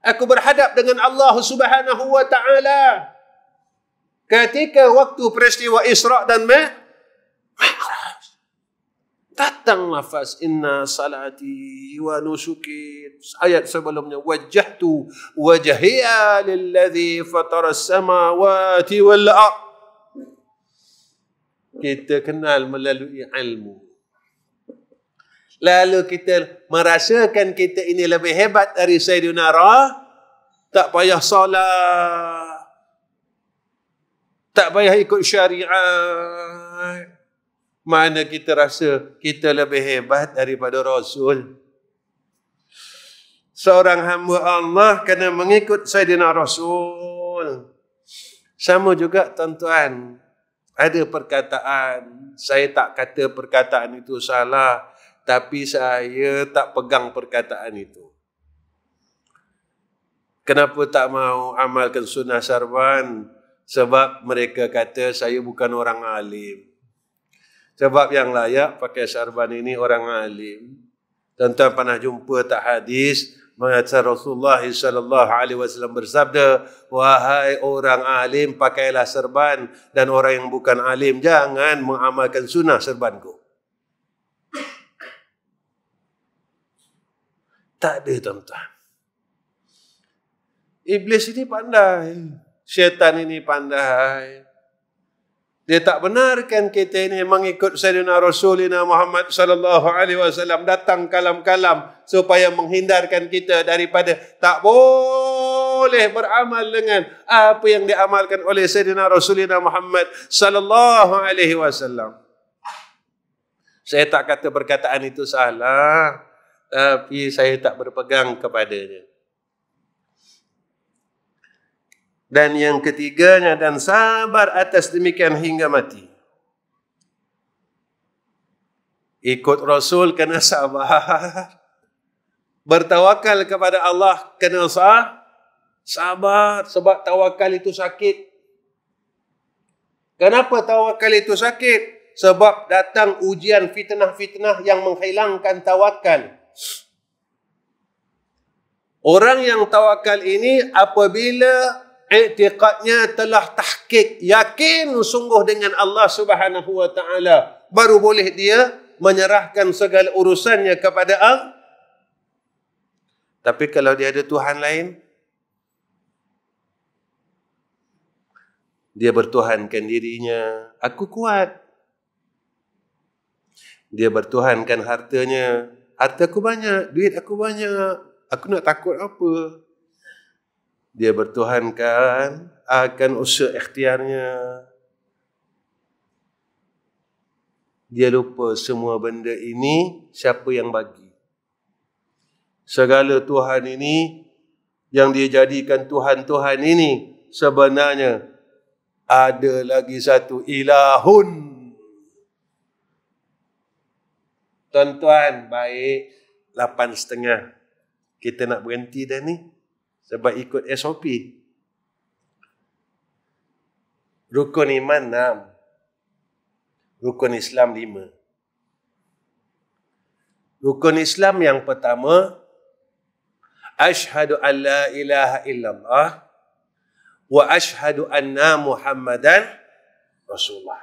Aku berhadap dengan Allah Subhanahu wa taala. Ketika waktu peristiwa Isra dan Mi'raj. Datang lafaz inna salati wa nusuki. Ayat sebelumnya wajjahtu wajhiya lilladzi fatara as-samawati wal ardh. Kita kenal melalui ilmu. Lalu kita merasakan kita ini lebih hebat dari Sayyidina tak payah solat, tak payah ikut syariat. Mana kita rasa kita lebih hebat daripada Rasul. Seorang hamba Allah kena mengikut Sayyidina Rasul. Sama juga tuan-tuan. Ada perkataan, saya tak kata perkataan itu salah, tapi saya tak pegang perkataan itu. Kenapa tak mau amalkan sunnah sarban? Sebab mereka kata saya bukan orang alim. Sebab yang layak pakai sarban ini orang alim. Tuan-tuan pernah jumpa tak hadis mengatakan Rasulullah sallallahu alaihi wasallam bersabda, wahai orang alim pakailah serban dan orang yang bukan alim jangan mengamalkan sunnah serbanku. Tak ada tuan-tuan. Iblis ini pandai. Syaitan ini pandai. Dia tak benarkan kita ini mengikut Sayyidina Rasulina Muhammad sallallahu alaihi wasallam, datang kalam-kalam supaya menghindarkan kita daripada tak boleh beramal dengan apa yang diamalkan oleh Sayyidina Rasulina Muhammad sallallahu alaihi wasallam. Saya tak kata perkataan itu salah, tapi saya tak berpegang kepadanya. Dan yang ketiganya, dan sabar atas demikian hingga mati. Ikut Rasul kena sabar. Bertawakal kepada Allah kena sabar. Sebab tawakal itu sakit. Kenapa tawakal itu sakit? Sebab datang ujian fitnah-fitnah yang menghilangkan tawakal. Orang yang tawakal ini apabila i'tiqadnya telah tahqiq, yakin sungguh dengan Allah Subhanahu wa taala, baru boleh dia menyerahkan segala urusannya kepada Allah. Tapi kalau dia ada Tuhan lain, Dia bertuhankan dirinya, aku kuat. Dia bertuhankan hartanya, hartaku banyak, duit aku banyak, aku nak takut apa? Dia bertuhankan akan usaha ikhtiarnya. Dia lupa semua benda ini siapa yang bagi. Segala Tuhan ini yang dia jadikan Tuhan-Tuhan ini sebenarnya ada lagi satu ilahun. Tuan-tuan, baik 8.30. Kita nak berhenti dah ni sebab ikut SOP. Rukun iman 6. Rukun Islam 5. Rukun Islam yang pertama, asyhadu an la ilaha illallah wa asyhadu anna Muhammadan Rasulullah.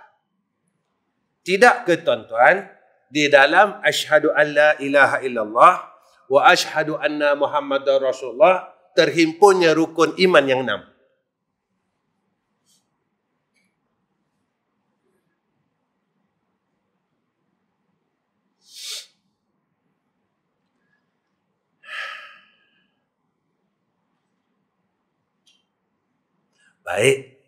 Tidak ke tuan-tuan, di dalam asyhadu an la ilaha illallah wa asyhadu anna Muhammadan Rasulullah terhimpunnya rukun iman yang 6. Baik.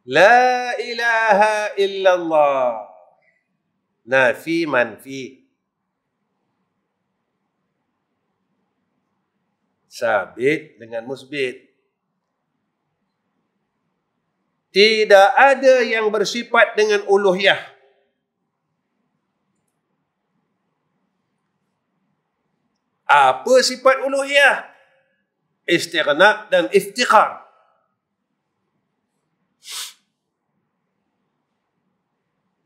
La ilaha illallah. Nafi manfi. Sabit dengan musbit. Tidak ada yang bersifat dengan uluhiyah. Apa sifat uluhiyah? Istighna dan iftiqar.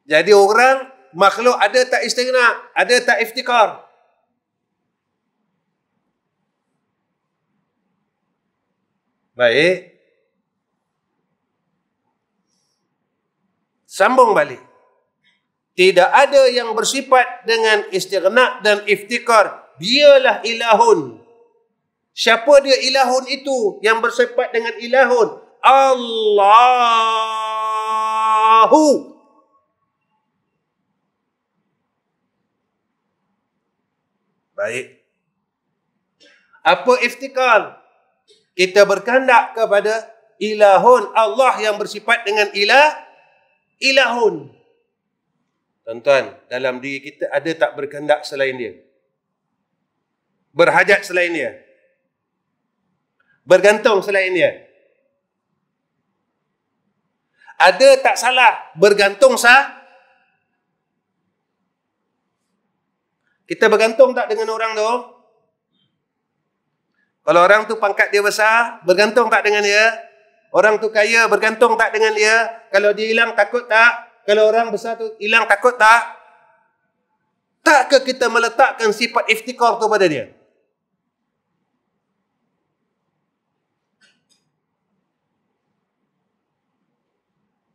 Jadi orang, makhluk ada tak istighna, ada tak iftikar? Baik. Sambung balik. Tidak ada yang bersifat dengan istighna dan iftikar. Dialah ilahun. Siapa dia ilahun itu yang bersifat dengan ilahun? Allahu. Baik. Apa iftikar? Kita berkehendak kepada ilahun, Allah yang bersifat dengan ilahun. Tuan-tuan, dalam diri kita ada tak berkehendak selain dia? Berhajat selain dia? Bergantung selain dia? Ada tak salah bergantung sah? Kita bergantung tak dengan orang tu? Kalau orang tu pangkat dia besar, bergantung tak dengan dia? Orang tu kaya, bergantung tak dengan dia? Kalau dia hilang, takut tak? Kalau orang besar tu hilang, takut tak? Takkah kita meletakkan sifat iftikar tu pada dia?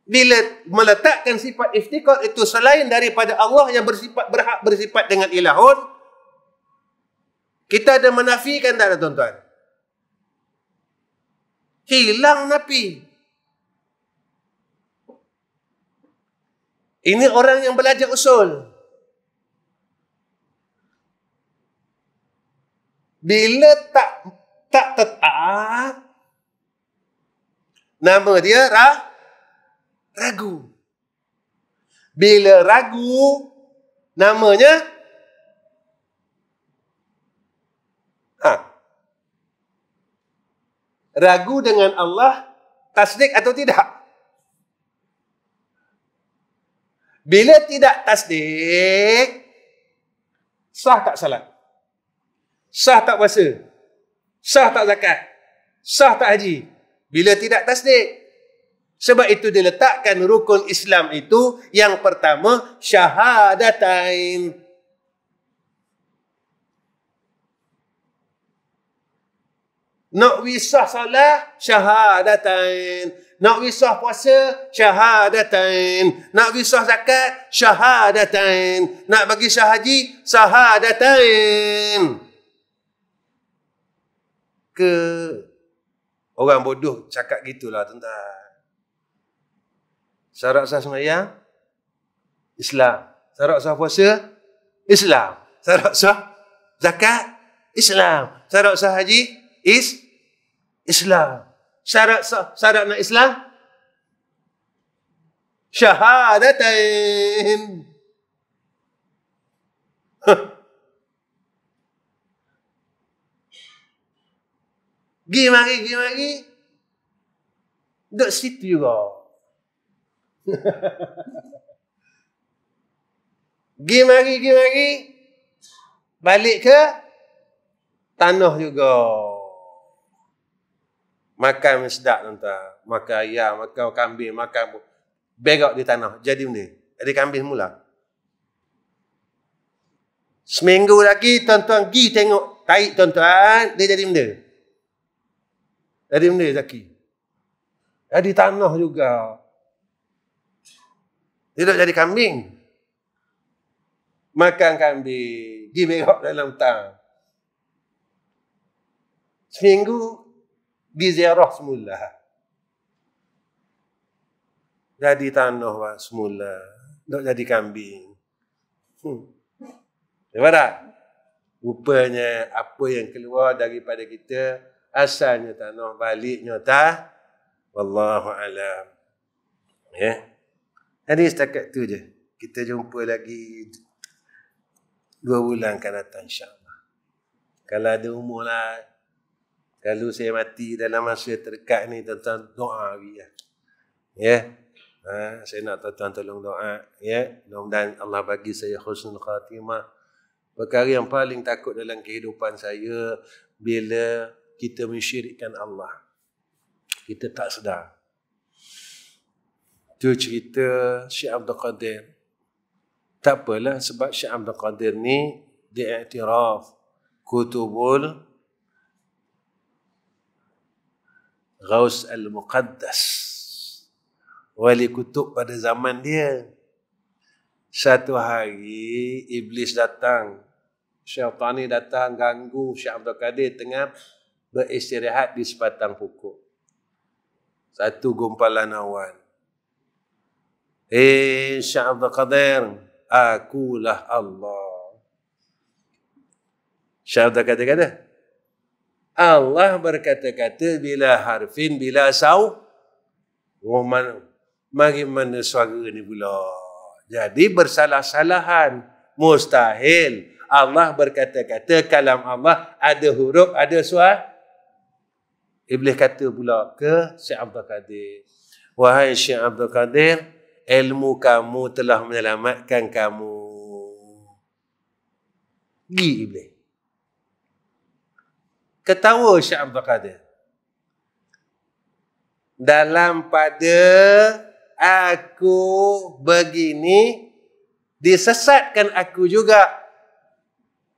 Bila meletakkan sifat iftikar itu selain daripada Allah yang berhak bersifat dengan ilahun, kita ada menafikan tak ada tuan-tuan? Hilang nafi. Ini orang yang belajar usul. Bila tak tetap, nama dia ragu. Bila ragu, namanya ragu dengan Allah, tasdik atau tidak? Bila tidak tasdik, sah tak salat? Sah tak puasa? Sah tak zakat? Sah tak haji? Bila tidak tasdik. Sebab itu diletakkan rukun Islam itu yang pertama syahadatain. Nak wisah salat, syahadatain. Nak wisah puasa, syahadatain. Nak wisah zakat, syahadatain. Nak bagi syah haji, syahadatain. Ke orang bodoh cakap gitulah tuan-tuan. Syarat sah sembahyang Islam. Syarat sah puasa Islam. Syarat sah zakat Islam. Syarat sah haji Islam. Syarat nak Islam syahadatain. Gi mari. Duduk situ juga. Gi mari. Balik ke tanah juga. Makan sedap tuan-tuan. Makan ayam, makan kambing, makan begok di tanah. Jadi benda. Ada kambing mula. Seminggu lagi tuan-tuan pergi tengok taik tuan-tuan, dia jadi benda. Jadi benda lagi. Jadi tanah juga. Dia tak jadi kambing. Makan kambing. Pergi begok dalam tang. Seminggu pergi ziarah semula. Jadi tanah semula. Tak jadi kambing. Nampak tak? Rupanya apa yang keluar daripada kita asalnya tanah, baliknya tak. Wallahu alam. Ya. Jadi setakat tu je. Kita jumpa lagi 2 bulan akan datang insya-Allah. Kalau ada umur lah. Kalau saya mati dalam masa terdekat ni, tuan-tuan doa lagi ya. Ya. Saya nak tuan-tuan tolong doa ya. Mudah-mudahan Allah bagi saya husnul khatimah. Perkara yang paling takut dalam kehidupan saya bila kita mensyirikkan Allah. Kita tak sedar. Itu cerita Syekh Abdul Qadir. Tak apalah sebab Syekh Abdul Qadir ni diiktiraf kutubul Ghaus al-Muqaddas. Wali kutub pada zaman dia. Satu hari iblis datang. Syaitani datang ganggu Syekh Abdul Qadir tengah beristirahat di sebatang pokok. Satu gumpalan awan. Syekh Abdul Qadir, akulah Allah. Syekh Abdul Qadir kata, Allah berkata-kata bila harfin, bila saw. Mari mana suara ni pula. Jadi bersalah-salahan. Mustahil. Allah berkata-kata, kalam Allah ada huruf, ada suara. Iblis kata pula ke Syekh Abdul Qadir, wahai Syekh Abdul Qadir, ilmu kamu telah menyelamatkan kamu. Gi iblis. Ketawa Syekh Abdul Qadir. Dalam pada aku begini, disesatkan aku juga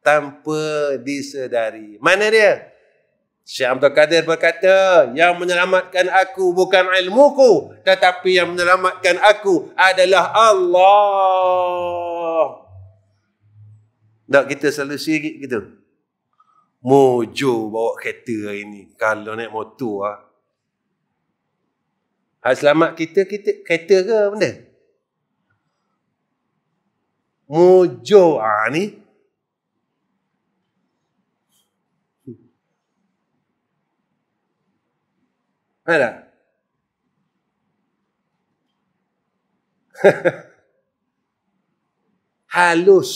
tanpa disedari. Mana dia? Syekh Abdul Qadir berkata, yang menyelamatkan aku bukan ilmuku, tetapi yang menyelamatkan aku adalah Allah. Tak kita selalu sirik gitu. Mojo bawa kereta hari ni. Kalau naik motor lah. Hak selamat kita kereta ke benda? Mojo ni. Ada? Halus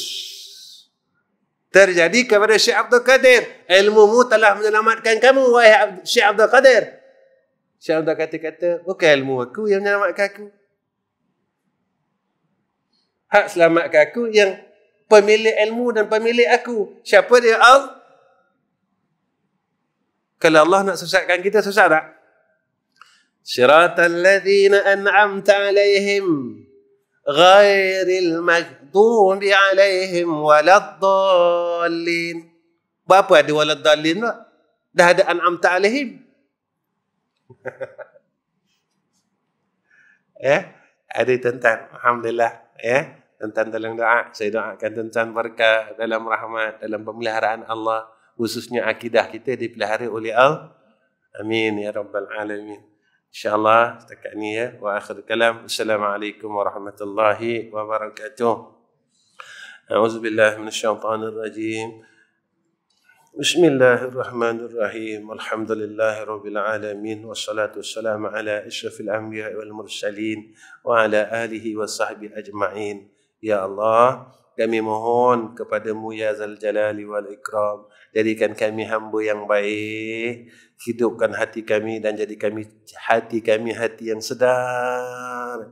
terjadi kepada Syekh Abdul Qadir. Ilmumu telah menyelamatkan kamu, wahai Syekh Abdul Qadir. Syekh Abdul Qadir kata, bukan ilmu aku yang menyelamatkan aku. Hak selamatkan aku yang pemilik ilmu dan pemilik aku. Siapa dia? Allah. Kalau Allah nak sesatkan kita, sesat tak? Siratal ladzina an'amta alaihim ghairil maghdubi alaihim waladdallin. Berapa ada waladdallin tak? Dah ada an'amta alaihim. Ada tuan-tuan, alhamdulillah tuan-tuan tolong doa. Saya doakan tuan-tuan berkah dalam rahmat, dalam pemeliharaan Allah, khususnya akidah kita dipelihara oleh Allah. Amin ya rabbal alamin. InsyaAllah setakat ni ya. Wa akhir kalam. Assalamualaikum warahmatullahi wabarakatuh. A'udzubillahi minasyaitanir rajim. Bismillahirrahmanirrahim. Alhamdulillahirabbil alamin wassalatu wassalamu ala asyrafil anbiya'i wal mursalin wa ala alihi wa sahbihi ajma'in. Ya Allah, kami mohon kepadamu ya Zal Jalali wal Ikram, jadikan kami hamba yang baik, hidupkan hati kami dan jadi hati kami hati yang sedar.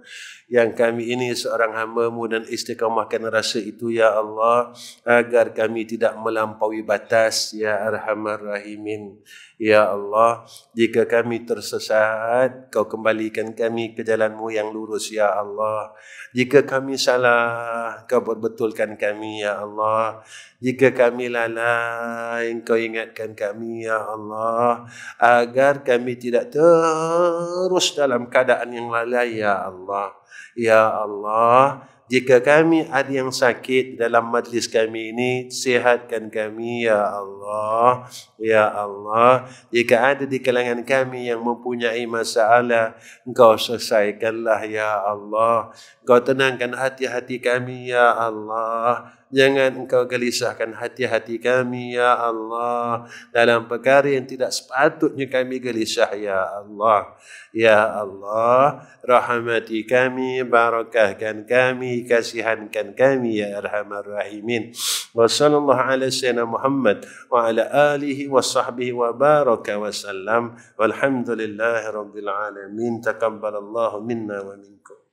Yang kami ini seorang hamba-Mu dan istiqamahkan rasa itu ya Allah, agar kami tidak melampaui batas ya Arhamar Rahimin. Ya Allah, jika kami tersesat, Kau kembalikan kami ke jalan-Mu yang lurus ya Allah. Jika kami salah, Kau perbetulkan kami ya Allah. Jika kami lalai, Kau ingatkan kami ya Allah, agar kami tidak terus dalam keadaan yang lalai ya Allah. Ya Allah, jika kami ada yang sakit dalam majlis kami ini, sihatkan kami ya Allah. Ya Allah, jika ada di kalangan kami yang mempunyai masalah, Engkau selesaikanlah ya Allah. Engkau tenangkan hati-hati kami ya Allah. Jangan Engkau gelisahkan hati-hati kami ya Allah dalam perkara yang tidak sepatutnya kami gelisah ya Allah. Ya Allah, rahmati kami, barakahkan kami, kasihankan kami ya Arhamar Rahimin. Wa sallallahu ala sayyidina Muhammad wa ala alihi wa sahbihi wa baraka wa sallam. Walhamdulillahi rabbil alamin. Taqabbalallahu minna wa minkum.